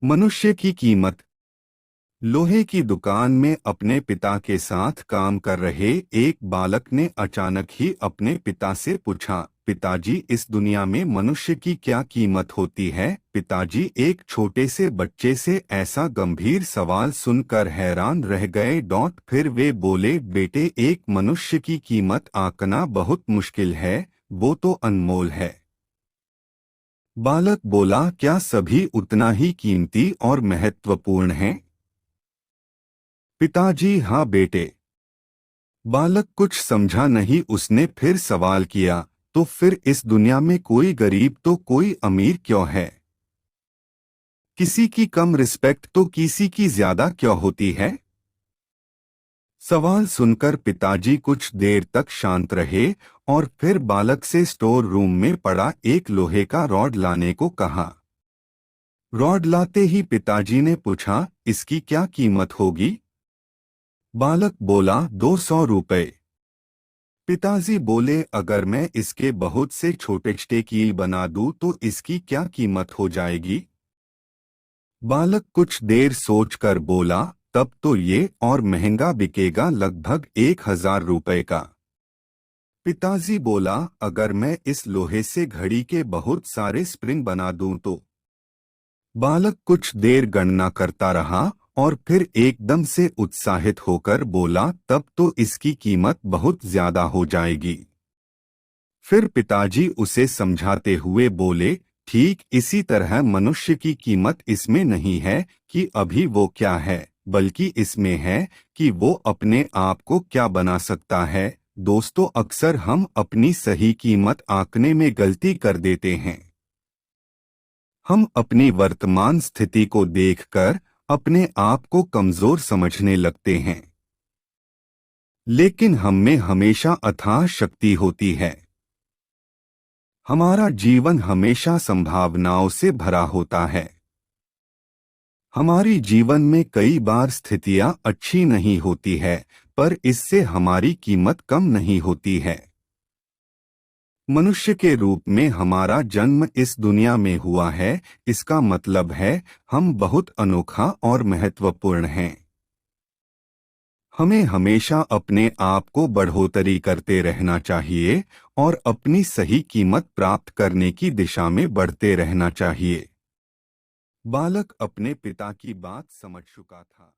मनुष्य की कीमत। लोहे की दुकान में अपने पिता के साथ काम कर रहे एक बालक ने अचानक ही अपने पिता से पूछा, पिताजी, इस दुनिया में मनुष्य की क्या कीमत होती है? पिताजी एक छोटे से बच्चे से ऐसा गंभीर सवाल सुनकर हैरान रह गए। फिर वे बोले, बेटे, एक मनुष्य की कीमत आंकना बहुत मुश्किल है, वो तो अनमोल है। बालक बोला, क्या सभी उतना ही कीमती और महत्वपूर्ण हैं? पिताजी, हाँ बेटे। बालक कुछ समझा नहीं। उसने फिर सवाल किया, तो फिर इस दुनिया में कोई गरीब तो कोई अमीर क्यों है? किसी की कम रिस्पेक्ट तो किसी की ज्यादा क्यों होती है? सवाल सुनकर पिताजी कुछ देर तक शांत रहे और फिर बालक से स्टोर रूम में पड़ा एक लोहे का रॉड लाने को कहा। रॉड लाते ही पिताजी ने पूछा, इसकी क्या कीमत होगी? बालक बोला, 200 रुपए। पिताजी बोले, अगर मैं इसके बहुत से छोटे छोटे कील बना दूं तो इसकी क्या कीमत हो जाएगी? बालक कुछ देर सोचकर बोला, तब तो ये और महंगा बिकेगा, लगभग 1000 रुपए का। पिताजी बोला, अगर मैं इस लोहे से घड़ी के बहुत सारे स्प्रिंग बना दूं तो? बालक कुछ देर गणना करता रहा और फिर एकदम से उत्साहित होकर बोला, तब तो इसकी कीमत बहुत ज्यादा हो जाएगी। फिर पिताजी उसे समझाते हुए बोले, ठीक इसी तरह मनुष्य की कीमत इसमें नहीं है कि अभी वो क्या है, बल्कि इसमें है कि वो अपने आप को क्या बना सकता है। दोस्तों, अक्सर हम अपनी सही कीमत आंकने में गलती कर देते हैं। हम अपनी वर्तमान स्थिति को देखकर अपने आप को कमजोर समझने लगते हैं, लेकिन हम में हमेशा अथाह शक्ति होती है। हमारा जीवन हमेशा संभावनाओं से भरा होता है। हमारी जीवन में कई बार स्थितियां अच्छी नहीं होती है, पर इससे हमारी कीमत कम नहीं होती है। मनुष्य के रूप में हमारा जन्म इस दुनिया में हुआ है, इसका मतलब है हम बहुत अनोखा और महत्वपूर्ण हैं। हमें हमेशा अपने आप को बढ़ोतरी करते रहना चाहिए और अपनी सही कीमत प्राप्त करने की दिशा में बढ़ते रहना चाहिए। बालक अपने पिता की बात समझ चुका था।